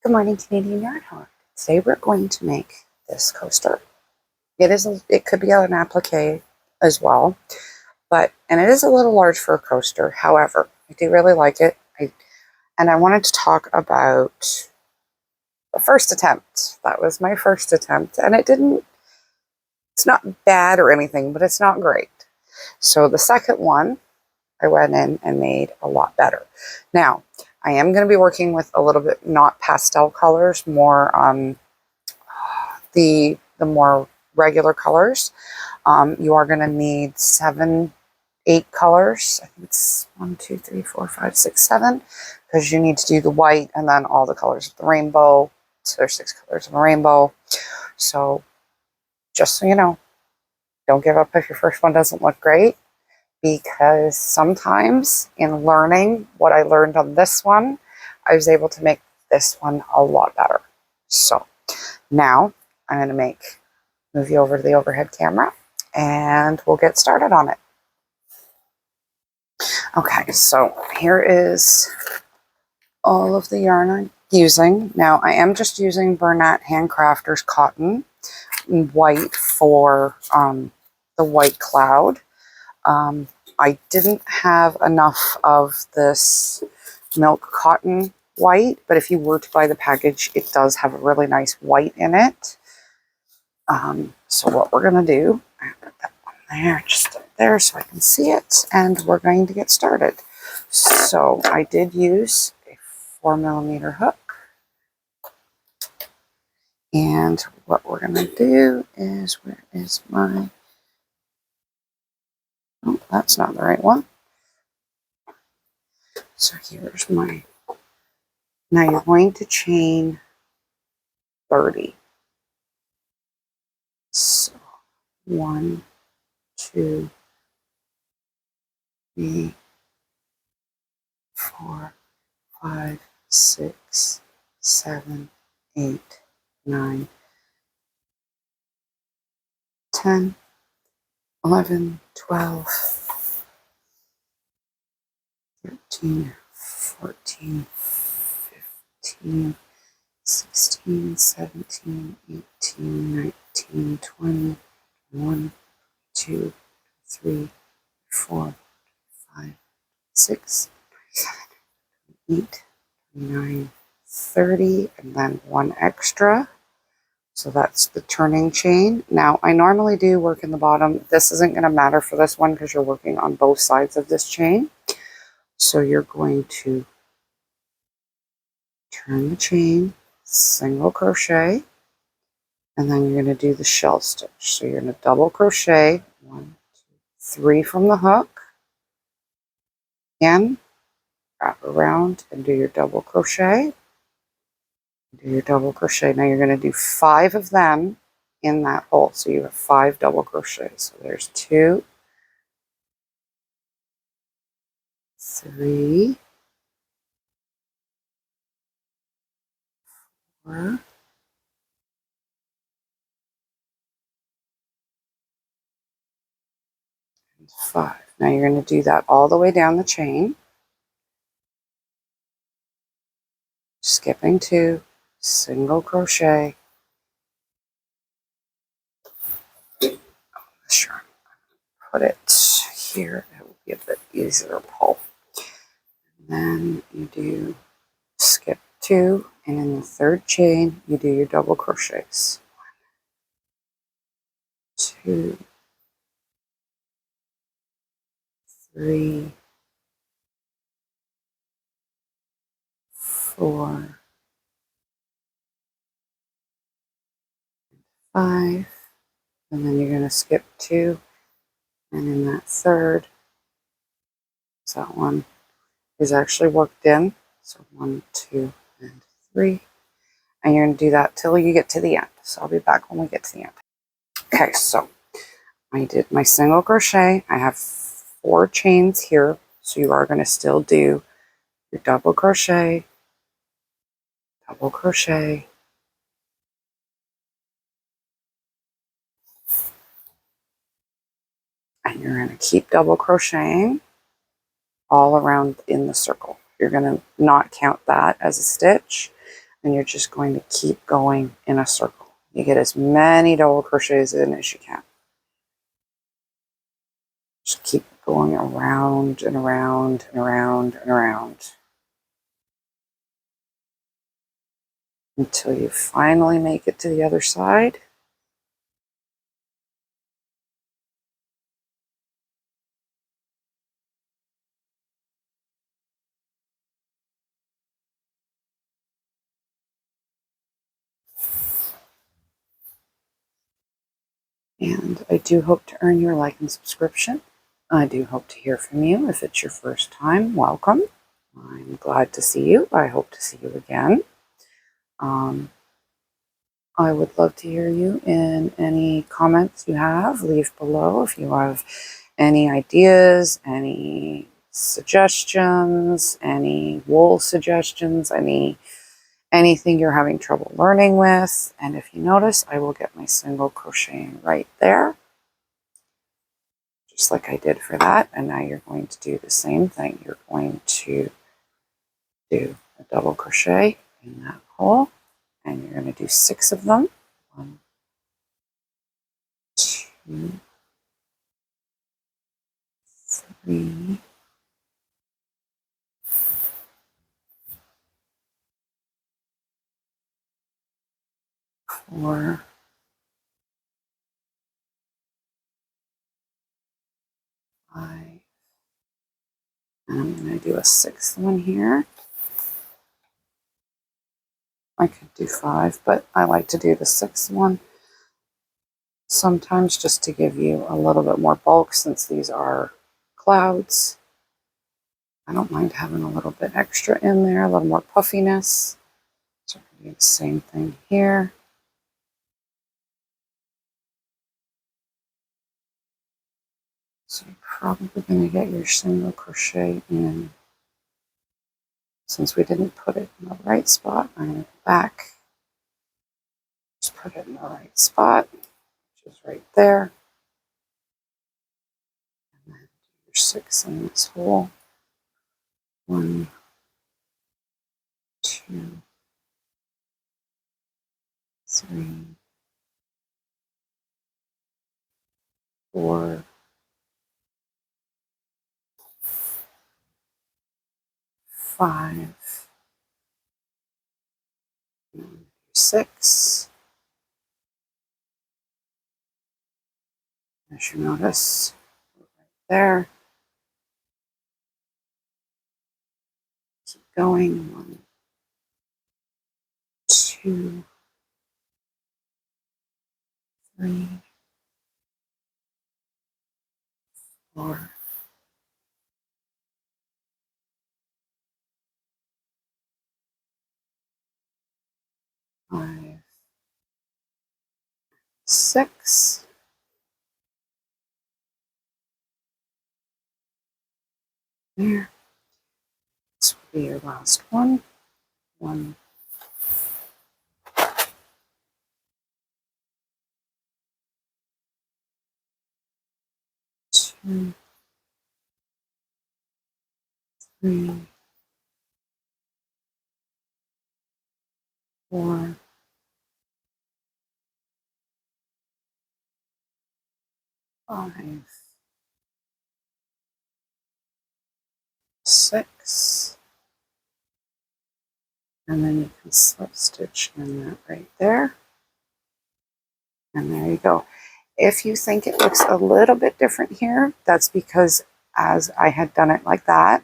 Good morning, Canadian Yarn Hog. Today we're going to make this coaster. It could be an applique as well, and it is a little large for a coaster. However, I do really like it. I wanted to talk about the first attempt. That was my first attempt, and it's not bad or anything, but it's not great. So the second one, I went in and made a lot better. Now, I am going to be working with a little bit not pastel colors, more the more regular colors. You are going to need 8 colors. I think it's 1, 2, 3, 4, 5, 6, 7, because you need to do the white and then all the colors of the rainbow. So there's 6 colors of a rainbow. So just so you know, don't give up if your first one doesn't look great, because sometimes in learning what I learned on this one, I was able to make this one a lot better. So now I'm going to move you over to the overhead camera and we'll get started on it. Okay, so here is all of the yarn I'm using. Now I am just using Bernat Handcrafters cotton white for the white cloud. I didn't have enough of this milk cotton white, but if you were to buy the package, it does have a really nice white in it. So what we're going to do, I put that one there, just up there so I can see it, and we're going to get started. So I did use a 4mm hook, and what we're going to do is, where is my, oh, that's not the right one. So here's my, now you're going to chain 30. So 1, 2, 3, 4, 5, 6, 7, 8, 9, 10, 11, 12, 13, 14, 15, 16, 17, 18, 19, 20, 1, 2, 3, 4, 5, 6, 7, 8, 9, 30, and then 1 extra. So that's the turning chain. Now I normally do work in the bottom. This isn't going to matter for this one because you're working on both sides of this chain. So you're going to turn the chain, single crochet, and then you're going to do the shell stitch. So you're going to double crochet 1, 2, 3 from the hook, again, wrap around and do your double crochet. Do your double crochet. Now you're going to do 5 of them in that hole. So you have 5 double crochets. So there's 2, 3, 4, and 5. Now you're going to do that all the way down the chain, skipping 2, single crochet. Sure, put it here. It will be a bit easier to pull. And then you do skip 2, and in the 3rd chain you do your double crochets. 1, 2, 3, 4, 5, and then you're going to skip 2, and in that 3rd, so that one is actually worked in. So 1, 2, and 3, and you're going to do that till you get to the end. So I'll be back when we get to the end. Okay, so I did my single crochet. I have 4 chains here, so you are going to still do your double crochet, and you're going to keep double crocheting all around in the circle. You're going to not count that as a stitch, and you're just going to keep going in a circle. You get as many double crochets in as you can. Just keep going around and around and around and around until you finally make it to the other side. And I do hope to earn your like and subscription. I do hope to hear from you. If it's your first time, welcome. I'm glad to see you. I hope to see you again. I would love to hear you in any comments you have. Leave below if you have any ideas, any suggestions, any wool suggestions, anything you're having trouble learning with. And if you notice, I will get my single crocheting right there, just like I did for that. And now you're going to do the same thing. You're going to do a double crochet in that hole, and you're going to do 6 of them. 1, 2, 3, 4, 5, and I'm going to do a 6th one here. I could do 5, but I like to do the 6th one sometimes just to give you a little bit more bulk, since these are clouds. I don't mind having a little bit extra in there, a little more puffiness. So I'm going to do the same thing here. So you're probably going to get your single crochet in. Since we didn't put it in the right spot, I'm going to go back. Just put it in the right spot, which is right there. And then do your 6 in this hole. 1, 2, 3, 4, 5, 6. As you notice, right there. Keep going. 1, 2, 3, 4, 5, 6. There. This will be your last one. 1, 2, 3, 4, 5, 6. And then you can slip stitch in that right there. And there you go. If you think it looks a little bit different here, that's because as I had done it like that,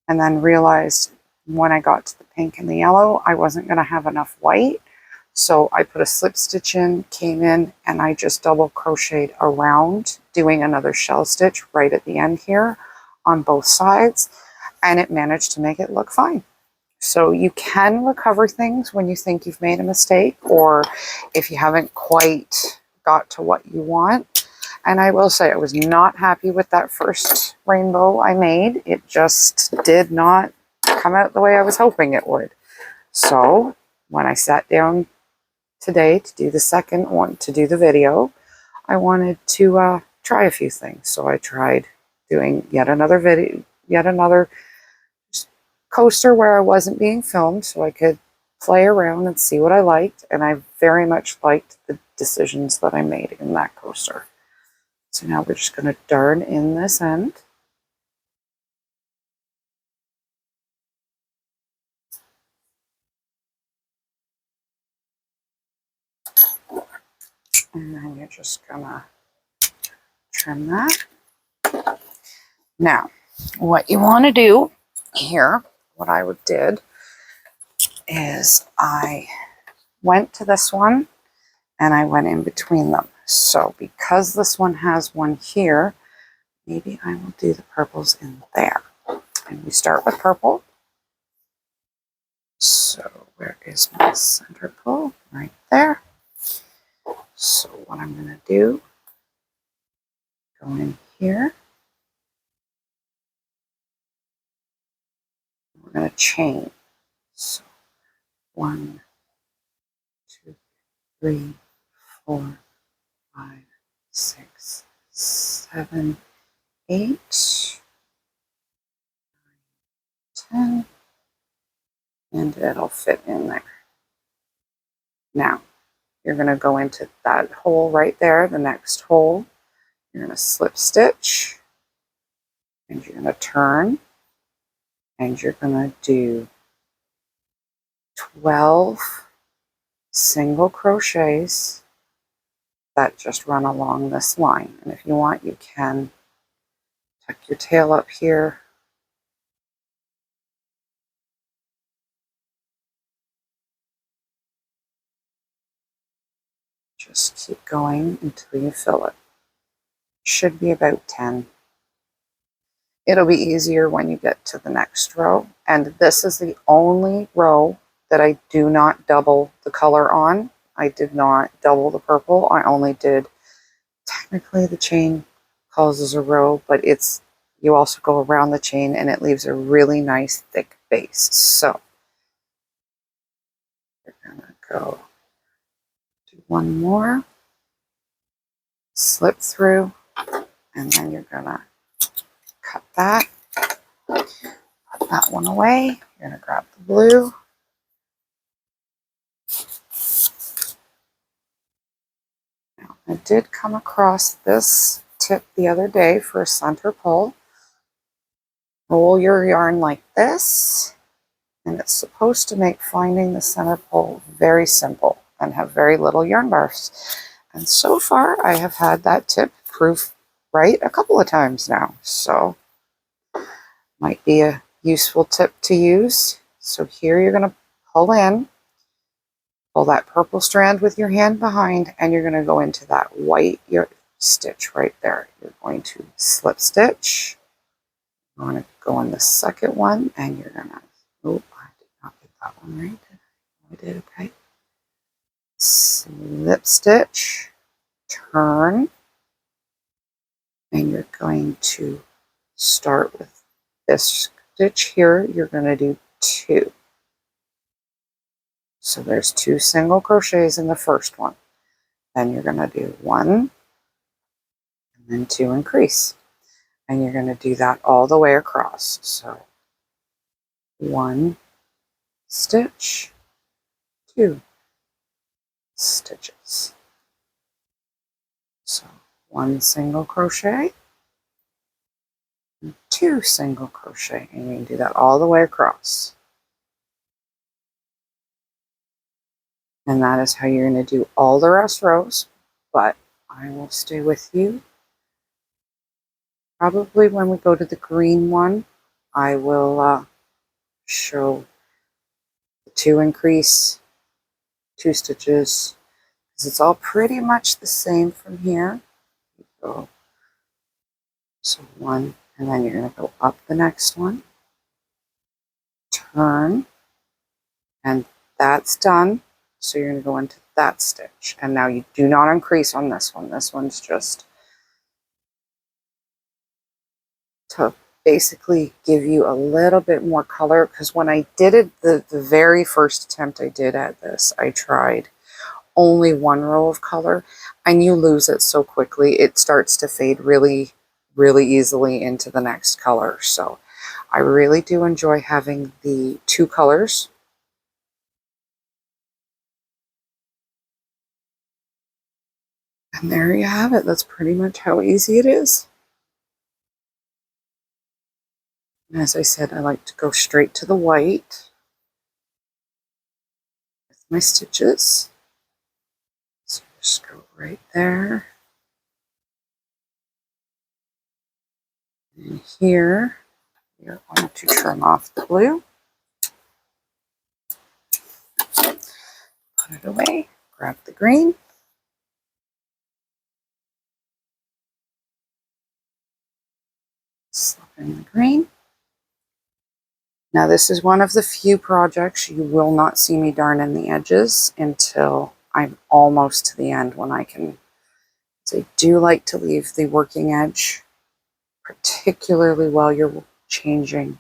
and then realized when I got to the pink and the yellow, I wasn't going to have enough white. So I put a slip stitch in, came in, and I just double crocheted around, doing another shell stitch right at the end here on both sides. And it managed to make it look fine. So you can recover things when you think you've made a mistake, or if you haven't quite got to what you want. And I will say I was not happy with that first rainbow I made. It just did not come out the way I was hoping it would. So when I sat down today to do the second one, to do the video, I wanted to try a few things. So I tried doing yet another coaster where I wasn't being filmed, so I could play around and see what I liked, and I very much liked the decisions that I made in that coaster. So now we're just going to darn in this end. And then you're just going to trim that. Now, what you want to do here, what I did is I went to this one and I went in between them. So because this one has one here, maybe I will do the purples in there. And we start with purple. So where is my center pull? Right there. So what I'm going to do, go in here. We're going to chain. So 1, 2, 3, 4, 5, 6, 7, 8, 10, and it'll fit in there. Now, you're going to go into that hole right there, the next hole. You're going to slip stitch, and you're going to turn, and you're going to do 12 single crochets that just run along this line. And if you want, you can tuck your tail up here. Just keep going until you fill it. Should be about 10. It'll be easier when you get to the next row. And this is the only row that I do not double the color on. I did not double the purple. I only did, technically the chain causes a row, but it's, you also go around the chain and it leaves a really nice thick base. So we're gonna go do one more, slip through, and then you're gonna cut that, put that one away. You're gonna grab the blue. Now, I did come across this tip the other day for a center pull. Roll your yarn like this, and it's supposed to make finding the center pull very simple and have very little yarn bursts. And so far, I have had that tip prove right a couple of times now. So, might be a useful tip to use. So here you're going to pull in, pull that purple strand with your hand behind, and you're going to go into that white stitch right there. You're going to slip stitch. You want to go in the second one, and you're going to, oh, I did not get that one right. I did, okay. Slip stitch, turn, and you're going to start with this stitch here. You're going to do 2. So there's 2 single crochets in the first one. Then you're going to do 1, and then 2 increase. And you're going to do that all the way across. So 1 stitch, 2 stitches. So 1 single crochet, and 2 single crochet, and you can do that all the way across. And that is how you're going to do all the rest rows, but I will stay with you. Probably when we go to the green one, I will show the 2 increase, 2 stitches, because it's all pretty much the same from here. So 1, and then you're going to go up the next one, turn, and that's done. So you're going to go into that stitch. And now you do not increase on this one. This one's just to basically give you a little bit more color, because when I did it, the very first attempt I did at this, I tried only 1 row of color, and you lose it so quickly. It starts to fade really, really easily into the next color. So I really do enjoy having the 2 colors And there you have it. That's pretty much how easy it is. And as I said, I like to go straight to the white with my stitches. So just go right there. And here, you're going to trim off the blue. Put it away. Grab the green. Slip in the green. Now this is one of the few projects you will not see me darn in the edges until I'm almost to the end when I can. So I do like to leave the working edge, particularly while you're changing.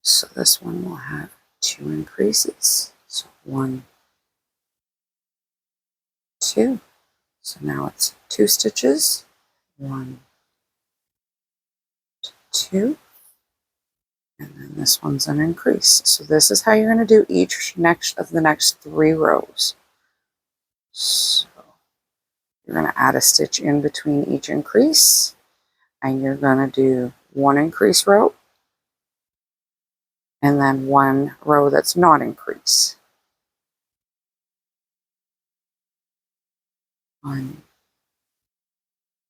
So this one will have 2 increases. So 1, 2. So now it's 2 stitches. 1, 2. And then this one's an increase. So this is how you're going to do each of the next 3 rows. So you're going to add a stitch in between each increase, and you're going to do 1 increase row, and then 1 row that's not increase. 1,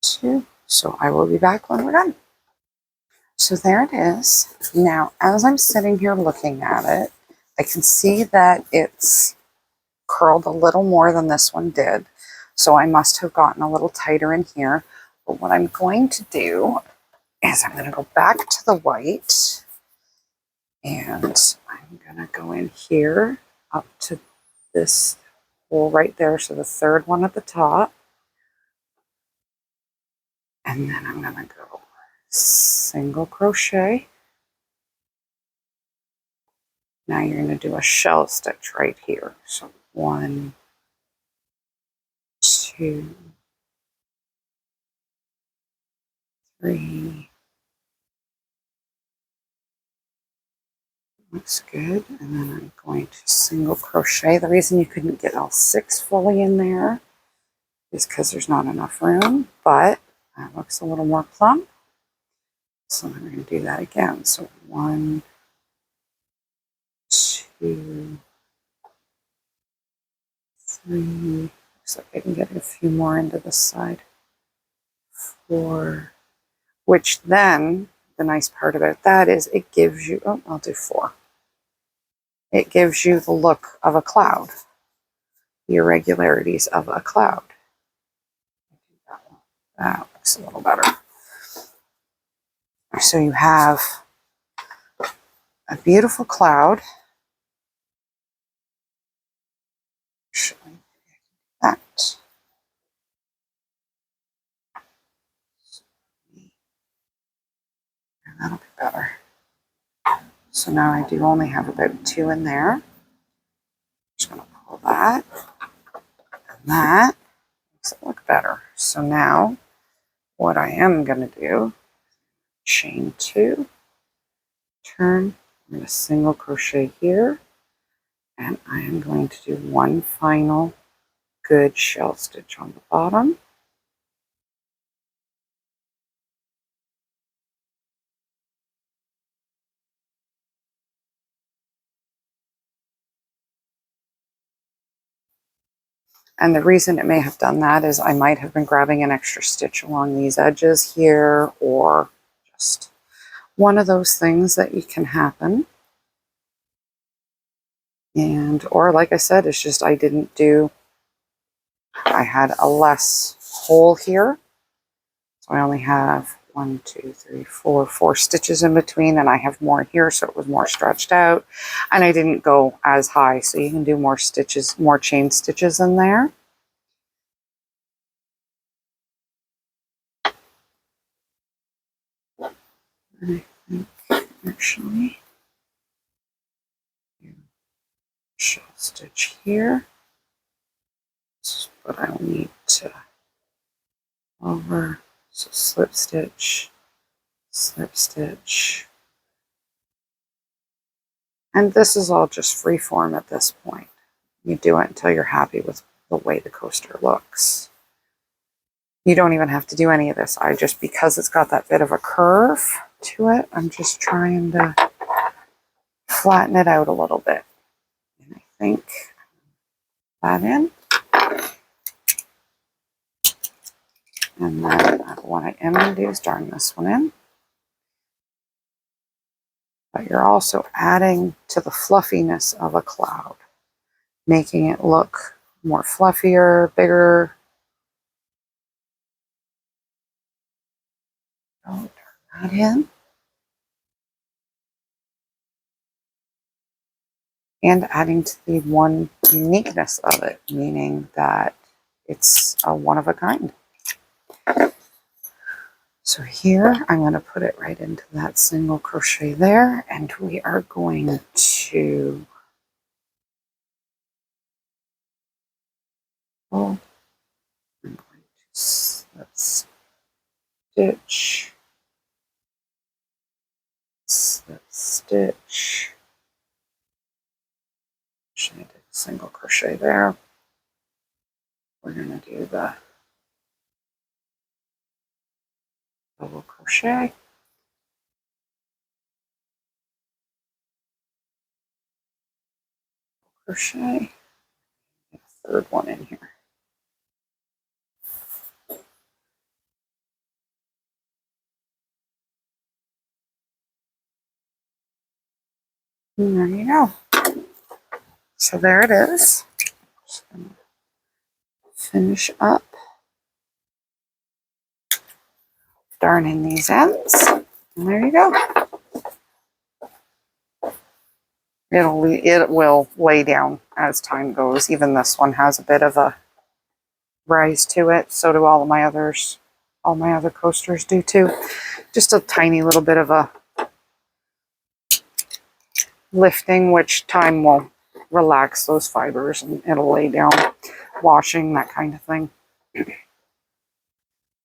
2. So I will be back when we're done. So there it is. Now, as I'm sitting here looking at it, I can see that it's curled a little more than this one did. So I must have gotten a little tighter in here. But what I'm going to do is I'm going to go back to the white, and I'm going to go in here up to this hole right there. So the third one at the top. And then I'm going to go single crochet. Now you're going to do a shell stitch right here. So 1, 2, 3. Looks good. And then I'm going to single crochet. The reason you couldn't get all 6 fully in there is because there's not enough room, but that looks a little more plump. So I'm going to do that again. So 1, 2, 3. Looks like I can get a few more into this side. 4. Which then, the nice part about that is it gives you, oh, I'll do 4. It gives you the look of a cloud, the irregularities of a cloud. That looks a little better. So you have a beautiful cloud. Actually, that. And that'll be better. So now I do only have about 2 in there. Just going to pull that, and that makes it look better. So now what I am going to do, chain 2, turn, I'm going to single crochet here, and I am going to do 1 final good shell stitch on the bottom. And the reason it may have done that is I might have been grabbing an extra stitch along these edges here, or just one of those things that you can happen. And, or like I said, it's just I didn't do, I had a less hole here. So I only have 1, 2, 3, 4 stitches in between, and I have more here, so it was more stretched out. And I didn't go as high, so you can do more stitches, more chain stitches in there. And I think actually, shell stitch here. But I'll need to over, so slip stitch, and this is all just free form at this point. You do it until you're happy with the way the coaster looks. You don't even have to do any of this. Because it's got that bit of a curve to it, I'm just trying to flatten it out a little bit. And I think that in. And then what I am going to do is darn this one in. But you're also adding to the fluffiness of a cloud, making it look more fluffier, bigger. Oh, turn that in. And adding to the one uniqueness of it, meaning that it's a one of a kind. So here, I'm going to put it right into that single crochet there, and we are going to pull. I'm going to let's stitch, slip stitch. I did a single crochet there. We're going to do the double crochet. Crochet. Get a third one in here. And there you go. So there it is. Just gonna finish up darning these ends. And there you go. It will lay down as time goes. Even this one has a bit of a rise to it. So do all my others. All my other coasters do too. Just a tiny little bit of a lifting, which time will relax those fibers and it'll lay down, washing, that kind of thing.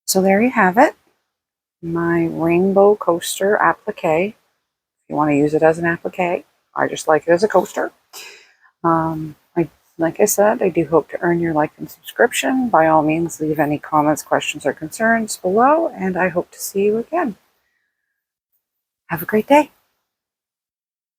So there you have it. My rainbow coaster applique. If you want to use it as an applique, I just like it as a coaster. Like I said, I do hope to earn your like and subscription. By all means, leave any comments, questions, or concerns below, and I hope to see you again. Have a great day.